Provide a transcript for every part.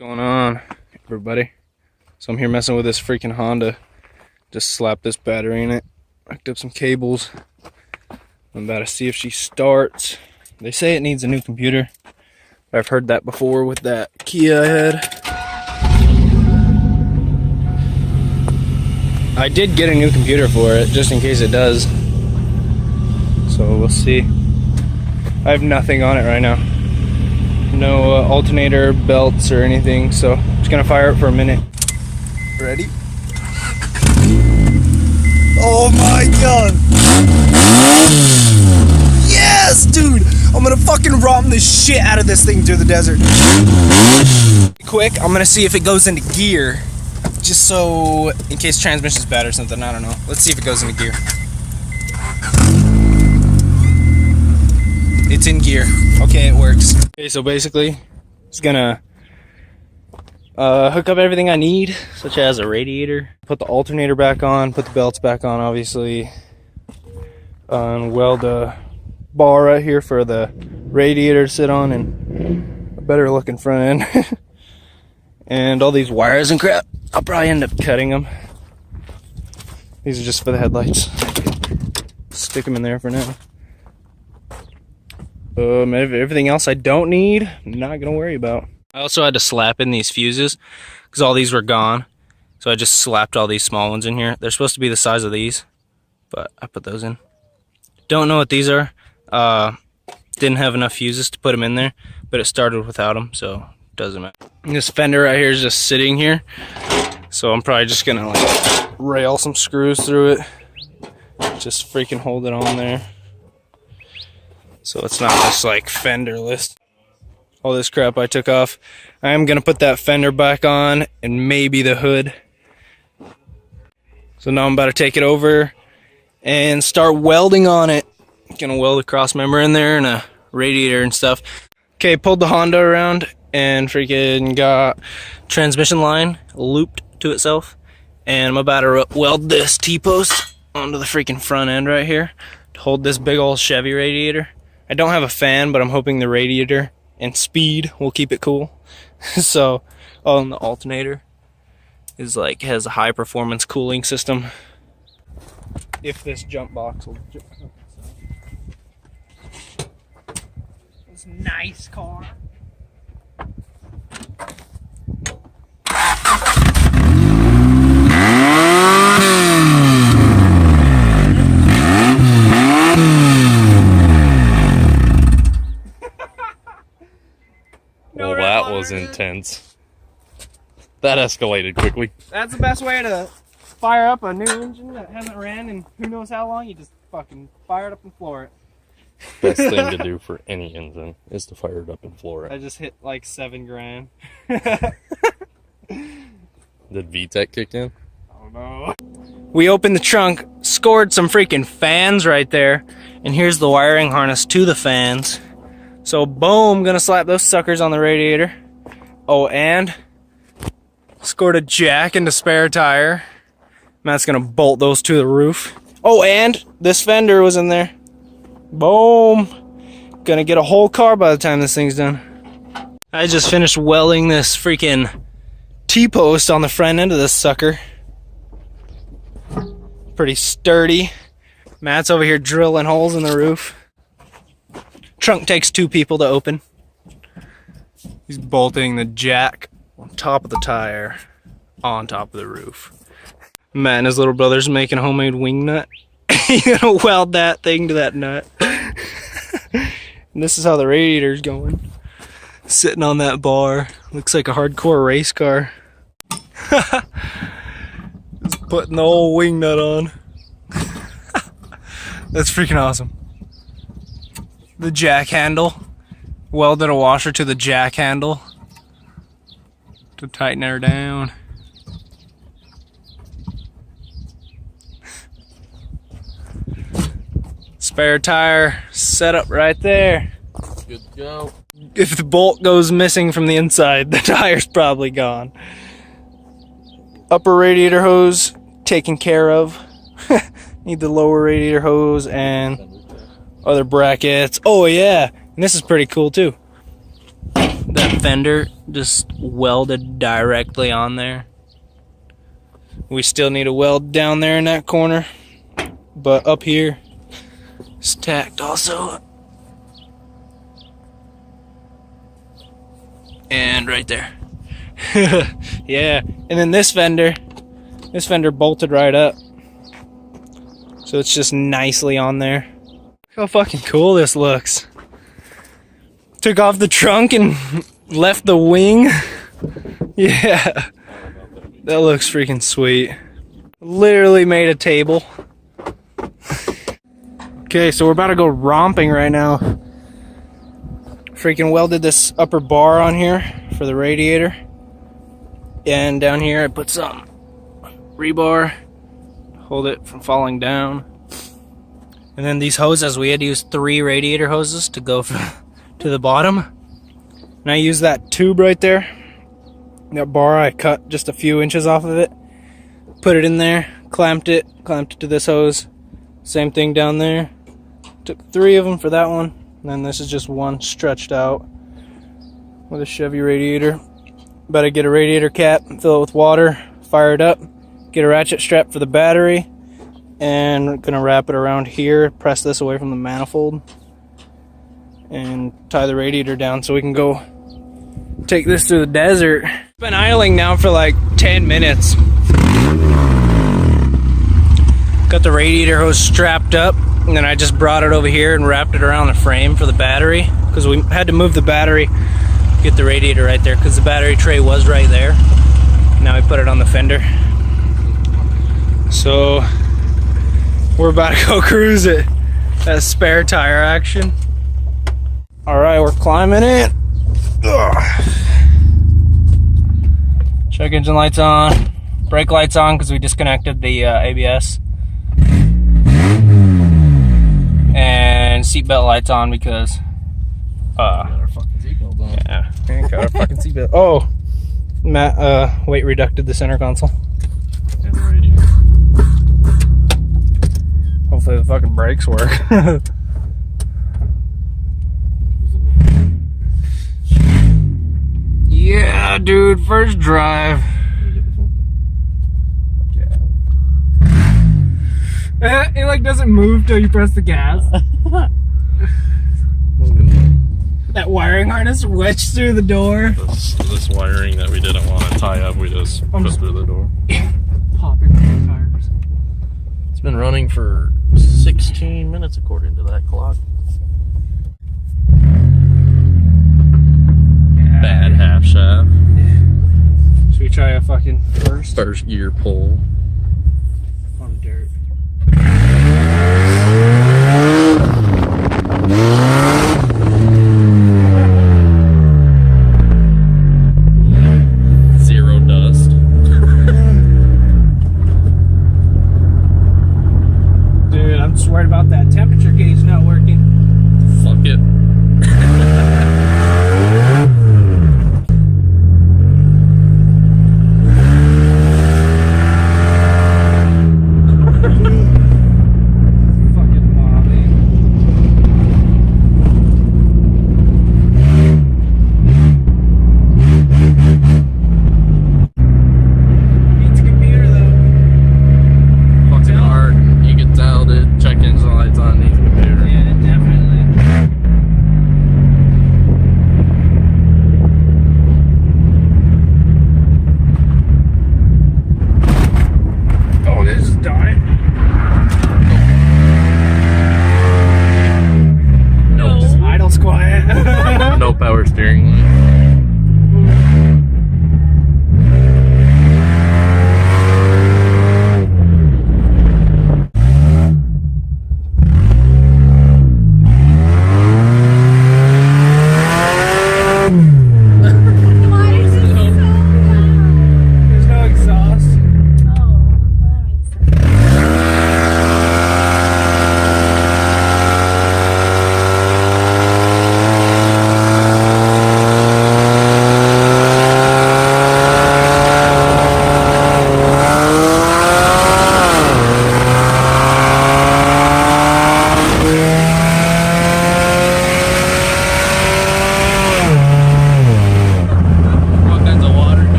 Going on, everybody? So I'm here messing with this freaking Honda. Just slapped this battery in it, hooked up some cables. I'm about to see if she starts. They say it needs a new computer. I've heard that before with that Kia I had. I did get a new computer for it, just in case it does. So we'll see. I have nothing on it right now. No alternator, belts, or anything, so I'm just gonna fire it for a minute. Ready? Oh my god! Yes, dude! I'm gonna fucking romp the shit out of this thing through the desert. Quick, I'm gonna see if it goes into gear. Just so, in case transmission's bad or something, I don't know. Let's see if it goes into gear. It's in gear. Okay, it works. Okay, so basically, it's gonna hook up everything I need, such as a radiator, put the alternator back on, put the belts back on, obviously, and weld a bar right here for the radiator to sit on, and a better looking front end. And all these wires and crap, I'll probably end up cutting them. These are just for the headlights. Stick them in there for now. Everything else I don't need, I'm not gonna worry about. I also had to slap in these fuses because all these were gone. So I just slapped all these small ones in here. They're supposed to be the size of these, but I put those in. Don't know what these are. Didn't have enough fuses to put them in there, but it started without them, so it doesn't matter. And this fender right here is just sitting here. So I'm probably just gonna like rail some screws through it. Just freaking hold it on there. So it's not just like fenderless. All this crap I took off. I am gonna put that fender back on and maybe the hood. So now I'm about to take it over and start welding on it. Gonna weld a cross member in there and a radiator and stuff. Okay, pulled the Honda around and freaking got transmission line looped to itself. And I'm about to weld this T-post onto the freaking front end right here to hold this big old Chevy radiator. I don't have a fan, but I'm hoping the radiator and speed will keep it cool. So, and the alternator is like, has a high performance cooling system. If this jump box will jump. This nice car. Well, that was intense. That escalated quickly. That's the best way to fire up a new engine that hasn't ran in who knows how long. You just fucking fire it up and floor it. Best thing to do for any engine is to fire it up and floor it. I just hit like $7 grand. Did VTEC kick in? Oh no. We opened the trunk, scored some freaking fans right there, and here's the wiring harness to the fans. So boom, gonna slap those suckers on the radiator. Oh, and scored a jack into spare tire. Matt's gonna bolt those to the roof. Oh, and this fender was in there. Boom. Gonna get a whole car by the time this thing's done. I just finished welding this freaking T-post on the front end of this sucker. Pretty sturdy. Matt's over here drilling holes in the roof. Trunk takes 2 people to open. He's bolting the jack on top of the tire on top of the roof. Matt and his little brother's making a homemade wing nut. You're gonna weld that thing to that nut. And this is how the radiator's going. Sitting on that bar. Looks like a hardcore race car. Just putting the whole wing nut on. That's freaking awesome. The jack handle. Welded a washer to the jack handle to tighten her down. Spare tire set up right there. Good to go. If the bolt goes missing from the inside, the tire's probably gone. Upper radiator hose taken care of. Need the lower radiator hose and other brackets. Oh yeah, and this is pretty cool too. That fender just welded directly on there. We still need a weld down there in that corner, but up here it's tacked also. And right there. Yeah, and then this fender bolted right up. So it's just nicely on there. Look how fucking cool this looks. Took off the trunk and left the wing. Yeah. That looks freaking sweet. Literally made a table. Okay, so we're about to go romping right now. Freaking welded this upper bar on here for the radiator. And down here I put some rebar, hold it from falling down. And then these hoses, we had to use 3 radiator hoses to go to the bottom. And I used that tube right there. That bar, I cut just a few inches off of it, put it in there, clamped it to this hose. Same thing down there. Took 3 of them for that one. And then this is just one stretched out with a Chevy radiator. About to get a radiator cap, fill it with water, fire it up, get a ratchet strap for the battery, and we're gonna wrap it around here, press this away from the manifold, and tie the radiator down so we can go take this through the desert. It's been idling now for like 10 minutes. Got the radiator hose strapped up, and then I just brought it over here and wrapped it around the frame for the battery, because we had to move the battery, get the radiator right there, because the battery tray was right there. Now we put it on the fender. So we're about to go cruise it. That's spare tire action. Alright, we're climbing it. Ugh. Check engine lights on. Brake lights on because we disconnected the ABS. And seatbelt lights on because got our fucking seatbelt on. yeah, ain't got our fucking seatbelt. Oh, Matt weight reducted the center console. And the radio. Hopefully the fucking brakes work. Yeah, dude, first drive. Yeah. It like doesn't move till you press the gas. That wiring harness wedged through the door. This wiring that we didn't want to tie up, we just put through the door. Popping the tires. It's been running for 16 minutes according to that clock. Bad half shaft. Should we try a fucking First gear pull. on dirt? Zero dust. Dude, I'm just worried about that temperature gauge not working. Fuck it.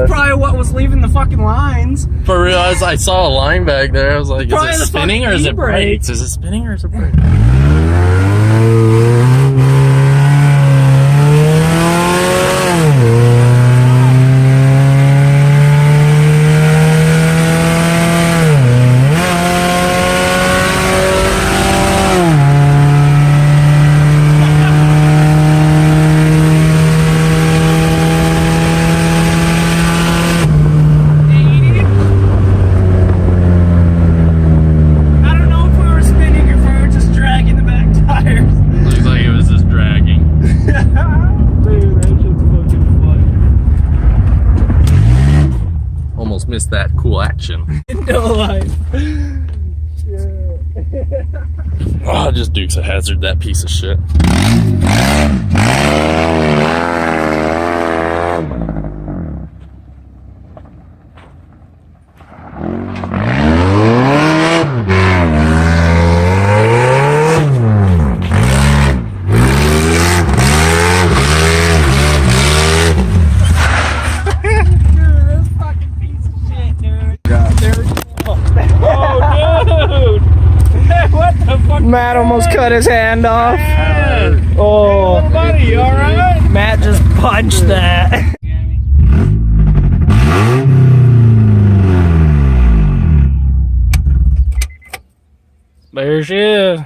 That's probably what was leaving the fucking lines. For real, I saw a line back there. I was like, Probably is the it spinning or fucking is it e-brake. brakes? Is it spinning or is it brakes? I don't know if we were spinning or if we were just dragging the back tires. Looks like it was just dragging. Dude, that shit's fucking funny. Almost missed that cool action. No life. Oh, just Dukes of Hazzard, that piece of shit. Matt almost cut his hand off. Oh, Little buddy, you alright? Matt just punched that. There she is.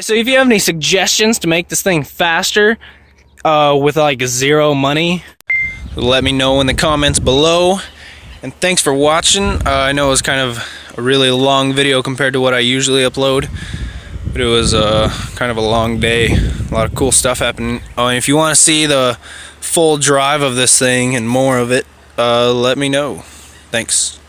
So if you have any suggestions to make this thing faster with like zero money, let me know in the comments below. And thanks for watching. I know it was kind of a really long video compared to what I usually upload, but it was kind of a long day. A lot of cool stuff happening. And if you want to see the full drive of this thing and more of it, let me know. Thanks.